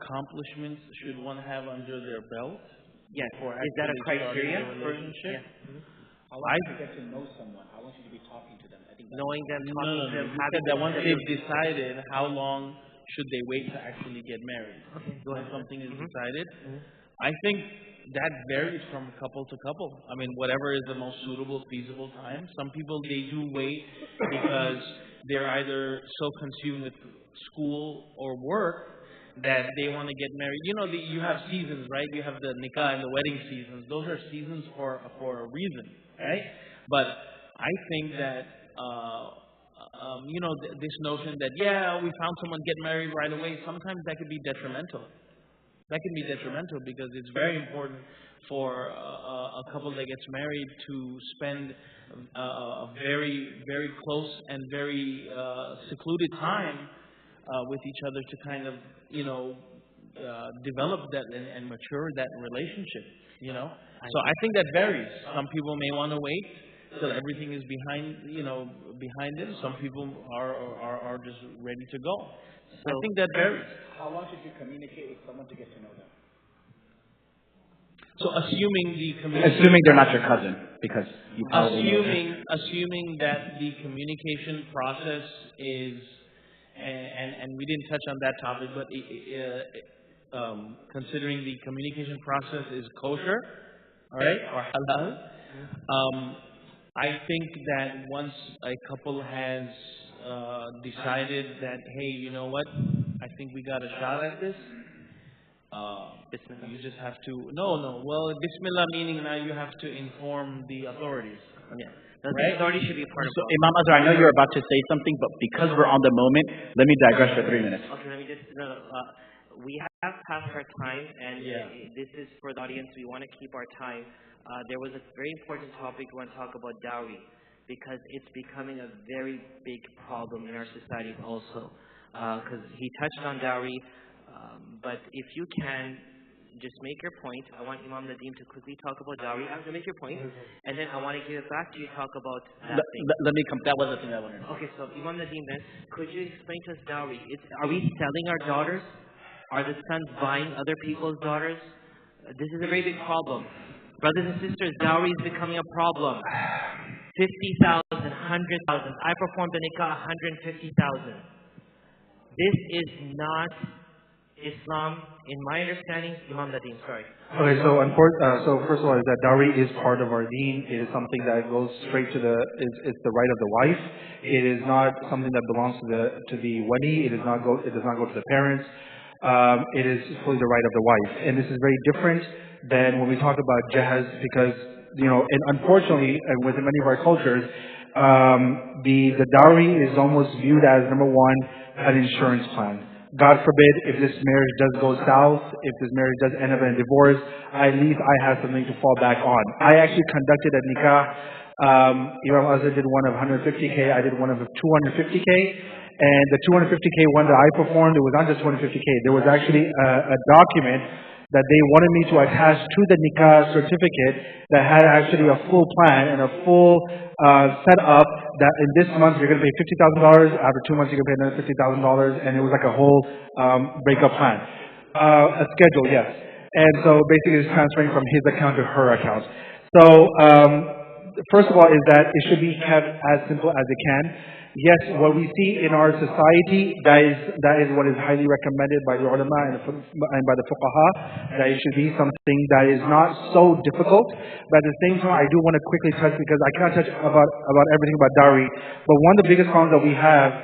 accomplishments should one have under their belt? Yes. Is that a criteria for relationship? Yeah. I want you to get to know someone. I want you to be talking to them. I think knowing them, talking to them, You said that once they've decided, how long should they wait to actually get married? Okay, go ahead. Once something is decided, I think that varies from couple to couple. I mean, whatever is the most suitable, feasible time. Some people, they do wait because they're either so consumed with school or work that they want to get married. You know, you have seasons, right? You have the nikah and the wedding seasons. Those are seasons for a reason, right? But I think that, this notion that, we found someone, get married right away, sometimes that could be detrimental. That can be detrimental because it's very important for a couple that gets married to spend a very, very close and very secluded time with each other to kind of, develop that and mature that relationship, So I think that varies. Some people may want to wait till everything is behind them. Some people are just ready to go. So I think that varies. How long should you communicate with someone to get to know them? So assuming they're not your cousin, because you probably assuming that the communication process is, and we didn't touch on that topic, but considering the communication process is kosher, all right, or halal, I think that once a couple has decided that, hey, you know what, I think we got a shot at this. Bismillah. You just have to Well, Bismillah meaning now you have to inform the authorities. Yeah. The authorities should be part of it. So Imam Azhar, I know you're about to say something, but because we're on the moment, let me digress for 3 minutes. Okay, let me just we have passed our time, and this is for the audience. We want to keep our time. There was a very important topic we want to talk about, dowry, because it's becoming a very big problem in our society also. Because he touched on dowry, but if you can just make your point. I want Imam Nadim to quickly talk about dowry. To make your point, and then I want to give it back to you to talk about that thing. Let me come. That was the thing I wanted. Okay, so Imam Nadim, then could you explain to us dowry? Are we selling our daughters? Are the sons buying other people's daughters? This is a very big problem. Brothers and sisters, dowry is becoming a problem. 50,000, 100,000. I performed a nikah 150,000. This is not Islam, in my understanding. Imam Nadim, sorry. Okay, so first of all, is that dowry is part of our deen. It is something that goes straight to it's the right of the wife. It is not something that belongs to the wali. It does not go to the parents. It is fully the right of the wife, and this is very different than when we talk about jahaz, because and unfortunately, within many of our cultures, the dowry is almost viewed as, number one, an insurance plan. God forbid, if this marriage does go south, if this marriage does end up in a divorce, at least I have something to fall back on. I actually conducted a nikah. Imam Azhar did one of 150K. I did one of 250K. And the 250K one that I performed, it was not just 250K. There was actually a document that they wanted me to attach to the nikah certificate that had actually a full plan and a full setup that in this month you're going to pay $50,000, after 2 months you're going to pay another $50,000, and it was like a whole breakup plan. A schedule, yes. And so basically it's transferring from his account to her account. So first of all is that it should be kept as simple as it can. Yes, what we see in our society, that is what is highly recommended by the ulama and by the fuqaha, that it should be something that is not so difficult. But at the same time, I do want to quickly touch, because I cannot touch about everything about dowry. But one of the biggest problems that we have,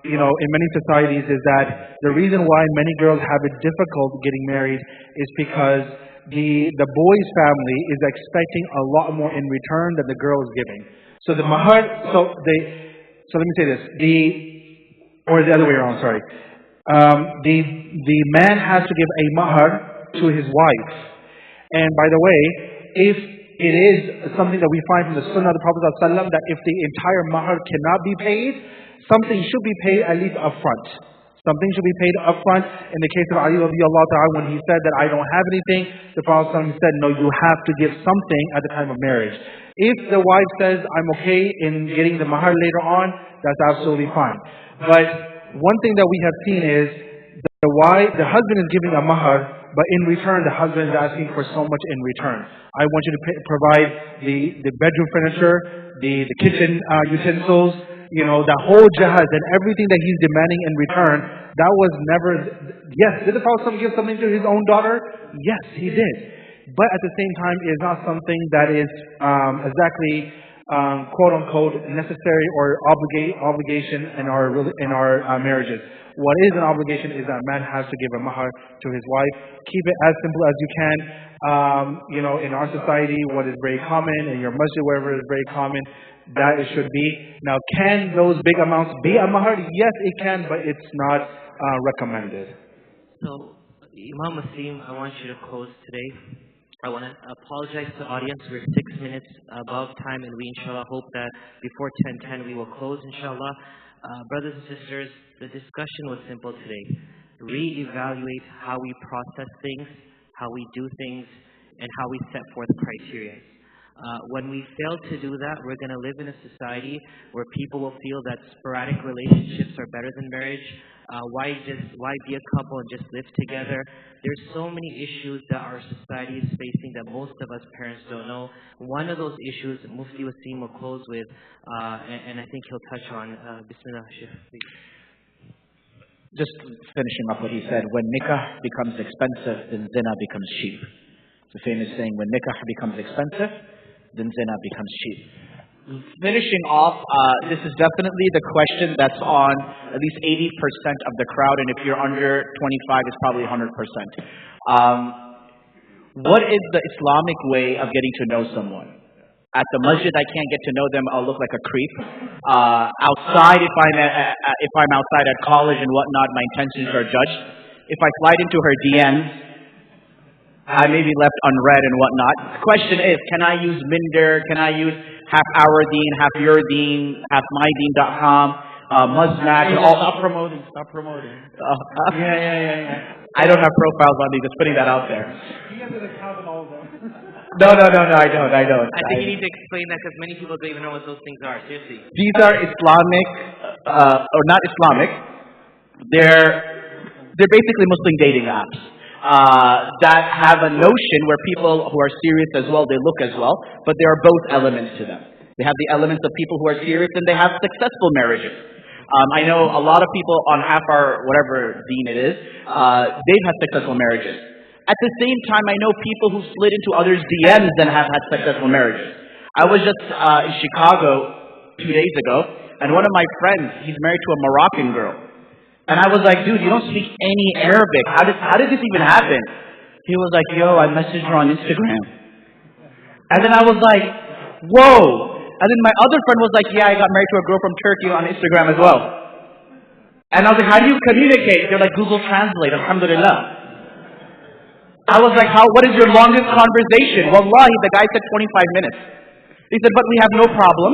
in many societies, is that the reason why many girls have it difficult getting married is because the boy's family is expecting a lot more in return than the girl is giving. So the mahar, so let me say this, or the other way around, sorry. The man has to give a mahar to his wife. And by the way, if it is something that we find from the sunnah of the Prophet ﷺ, that if the entire mahar cannot be paid, something should be paid at least upfront. Something should be paid upfront. In the case of Ali radiallahu ta'ala, when he said that I don't have anything, the Prophet ﷺ said, no, you have to give something at the time of marriage. If the wife says, I'm okay in getting the mahar later on, that's absolutely fine. But one thing that we have seen is why the husband is giving a mahar, but in return the husband is asking for so much in return. I want you to provide the bedroom furniture, the kitchen utensils, the whole jahaz and everything that he's demanding in return. That was never, yes, did the Prophet give something to his own daughter? Yes, he did. But at the same time, it is not something that is exactly quote unquote necessary or obligation in our marriages. What is an obligation is that a man has to give a mahar to his wife. Keep it as simple as you can. In our society, what is very common, in your masjid, wherever is very common, that it should be. Now, can those big amounts be a mahar? Yes, it can, but it's not recommended. So, Imam Wasim, I want you to close today. I want to apologize to the audience. We're 6 minutes above time, and we inshallah hope that before 10:10 we will close inshallah. Brothers and sisters, the discussion was simple today. Reevaluate how we process things, how we do things, and how we set forth criteria. When we fail to do that, we're going to live in a society where people will feel that sporadic relationships are better than marriage. Why be a couple and just live together? There's so many issues that our society is facing that most of us parents don't know. One of those issues, Mufti Wasim will close with, and I think he'll touch on. Bismillah, Shaykh, please. Just finishing up what he said, when nikah becomes expensive, then zina becomes cheap. It's a famous saying, when nikah becomes expensive, then zina becomes cheap. Finishing off, this is definitely the question that's on at least 80% of the crowd, and if you're under 25, it's probably 100%. What is the Islamic way of getting to know someone? At the masjid, I can't get to know them. I'll look like a creep. Outside, if I'm outside at college and whatnot, my intentions are judged. If I slide into her DMs, I may be left unread and whatnot. The question is, can I use Minder? Can I use half our deen, half your deen, halfmydeen.com, Muzmatch? Stop promoting. Yeah. I don't have profiles on these. Just putting that out there. You guys are the count on all of them. No, I don't. I think you need to explain that because many people don't even know what those things are. Seriously. These are Islamic, or not Islamic. They're basically Muslim dating apps that have a notion where people who are serious as well, they look as well, but there are both elements to them. They have the elements of people who are serious and they have successful marriages. I know a lot of people on half our whatever deen it is, they've had successful marriages. At the same time, I know people who slid into others' DMs and have had successful marriages. I was just in Chicago 2 days ago, and one of my friends, he's married to a Moroccan girl. And I was like, dude, you don't speak any Arabic. How did this even happen? He was like, yo, I messaged her on Instagram. And then I was like, whoa. And then my other friend was like, yeah, I got married to a girl from Turkey on Instagram as well. And I was like, how do you communicate? They're like, Google Translate, alhamdulillah. I was like, what is your longest conversation? Wallahi, the guy said 25 minutes. He said, but we have no problem.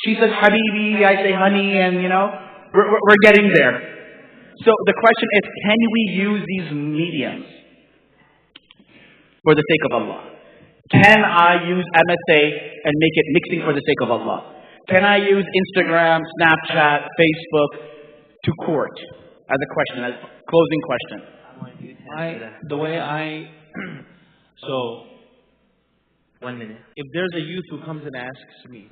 She says, Habibi, I say honey, and we're getting there. So the question is, can we use these mediums for the sake of Allah? Can I use MSA and make it mixing for the sake of Allah? Can I use Instagram, Snapchat, Facebook to court? As a question, as a closing question. So 1 minute. If there's a youth who comes and asks me,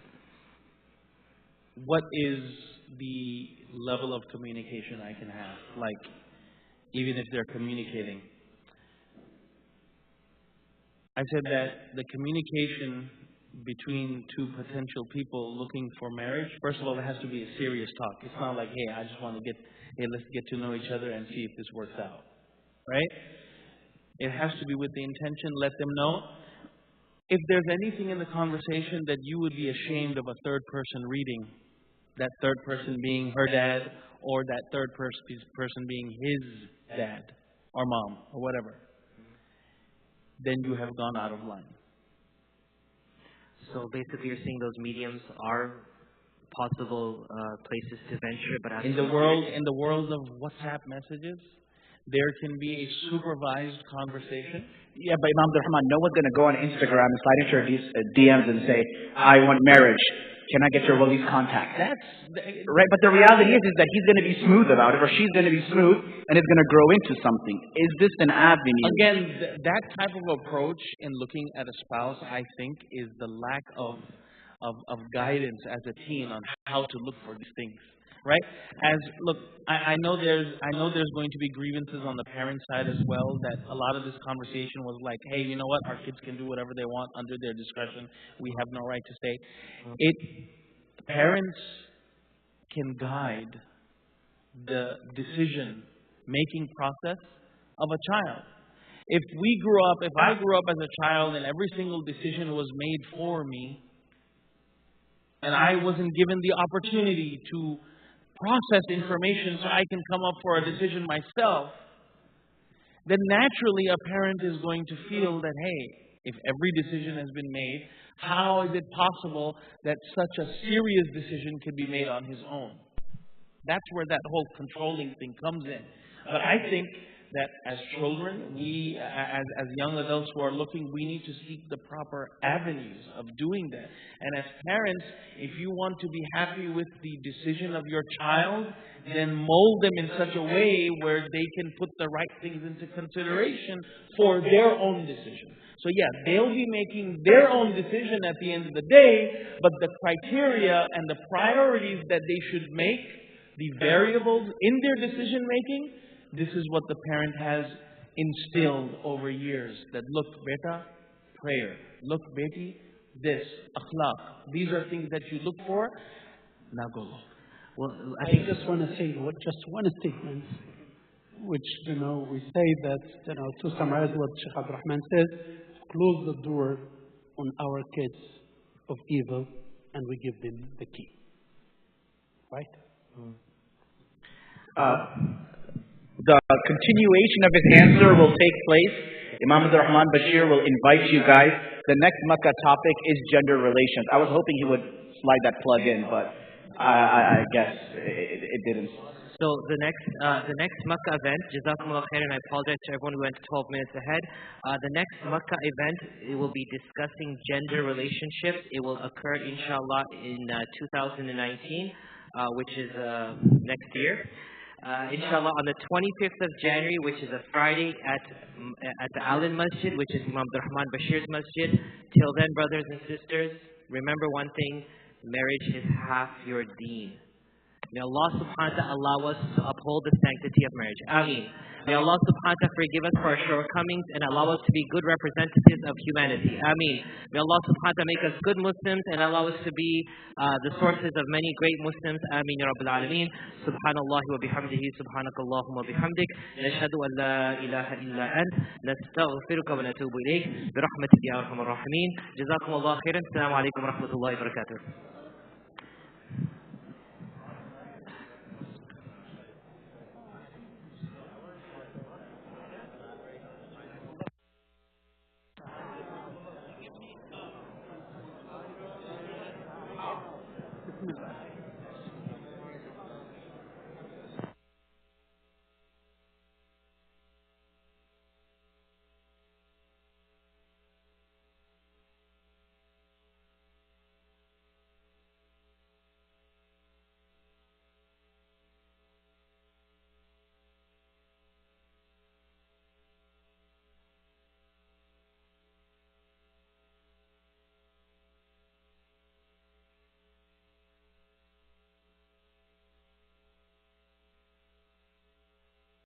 what is the level of communication I can have? Like, even if they're communicating. I said that the communication between two potential people looking for marriage, first of all, it has to be a serious talk. It's not like, hey, I just want to let's get to know each other and see if this works out. Right? It has to be with the intention, let them know. If there's anything in the conversation that you would be ashamed of a third person reading, that third person being her dad, or that third person being his dad, or mom, or whatever, then you have gone out of line. So basically you're saying those mediums are possible places to venture, but in the world of WhatsApp messages, there can be a supervised conversation. Yeah, but Imam Rahman, no one's going to go on Instagram and slide into your DMs and say, I want marriage. Can I get your wali's contact? Right, but the reality is that he's going to be smooth about it, or she's going to be smooth, and it's going to grow into something. Is this an avenue? Again, that type of approach in looking at a spouse, I think, is the lack of guidance as a teen on how to look for these things. Right? I know there's going to be grievances on the parent side as well, that a lot of this conversation was like, hey, you know what, our kids can do whatever they want under their discretion. We have no right to say. Parents can guide the decision-making process of a child. If I grew up as a child and every single decision was made for me, and I wasn't given the opportunity to process information so I can come up for a decision myself, then naturally a parent is going to feel that, hey, if every decision has been made, how is it possible that such a serious decision could be made on his own? That's where that whole controlling thing comes in. But I think that as children, we, as young adults who are looking, we need to seek the proper avenues of doing that. And as parents, if you want to be happy with the decision of your child, then mold them in such a way where they can put the right things into consideration for their own decision. So yeah, they'll be making their own decision at the end of the day, but the criteria and the priorities that they should make, the variables in their decision making, this is what the parent has instilled over years. That look, beta, prayer. Look, beti, this, akhlaq. These are things that you look for. Now go. Well, I just want to say just one statement, which, we say that, to summarize what Shaykh Abdur Rahman says, close the door on our kids of evil and we give them the key. Right? The continuation of his answer will take place. Imam Rahman Bashir will invite you guys. The next MECCA topic is gender relations. I was hoping he would slide that plug in, but I guess it didn't. So the next MECCA event, Jazakumullah khairan, I apologize to everyone who went 12 minutes ahead. The next MECCA event, it will be discussing gender relationships. It will occur, inshallah, in 2019, which is next year. Inshallah, on the 25th of January, which is a Friday at the Allen Masjid, which is Imam Rahman Bashir's Masjid. Till then, brothers and sisters, remember one thing, marriage is half your deen. May Allah subhanahu wa ta'ala allow us to uphold the sanctity of marriage. Ameen. May Allah subhanahu wa ta'ala forgive us for our shortcomings and allow us to be good representatives of humanity. Ameen. May Allah subhanahu wa ta'ala make us good Muslims and allow us to be the sources of many great Muslims. Ameen ya Rabbil Alameen. Subhanallahi wa bihamdihi. Subhanakallahumma bihamdik. Nashhadu an la ilaha illa ant. Nastaghfiruka wa natubu ilayk. Birahmatika ya arhamar rahimin. Jazakumullah khairan. Assalamu alaikum wa rahmatullahi wa barakatuh.